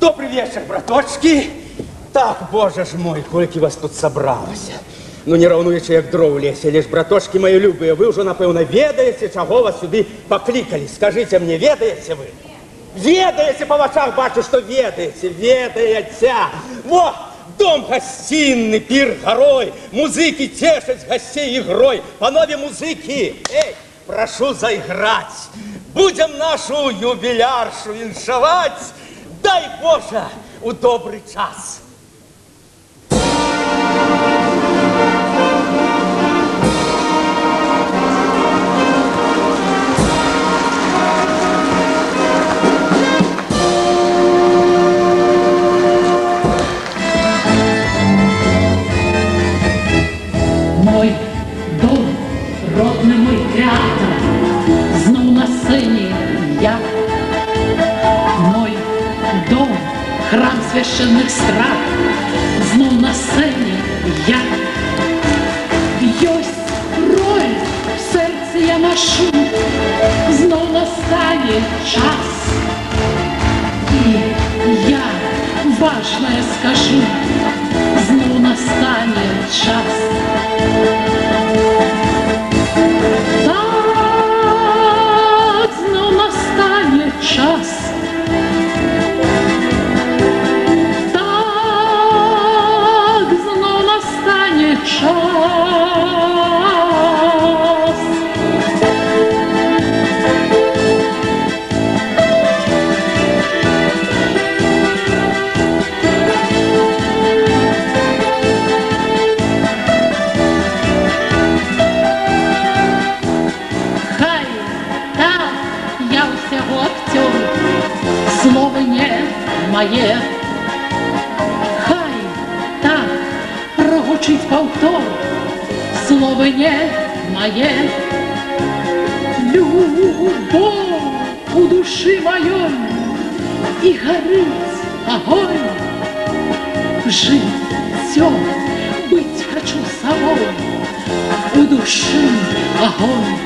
Добрый вечер, браточки. Так, боже ж мой, колькі вас тут собралося. Ну, не раўнуючы, як дров у лесе. Лишь, браточки мои любые, вы уже, напэўна, ведаеце, чаго вас сюды покликали. Скажите мне, ведаеце вы? Ведаеце, по вачах бачу, что ведаеце, ведаеце. Во, дом гостинный, пир горой, музыки тешаць гостей игрой. Панове музыки, эй, прошу заиграть. Будем нашу юбиляршу віншаваць. Дай Боже, у добрый час. Мой дом, родный мой театр, знов на сцене я. Мой дом, храм священных страх, знов на сцене я. Ёсть роль в сердце я ношу, знов настанет час. И я важное скажу, знов настанет час. Так, знов настанет час. Так, знов настанет час. Слово не моє, хай так прогучить повтор, слово не моє. Любов у души моей и горит огонь. Житьем быть хочу собой, у души огонь.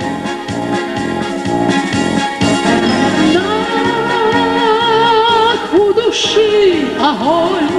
У души огонь.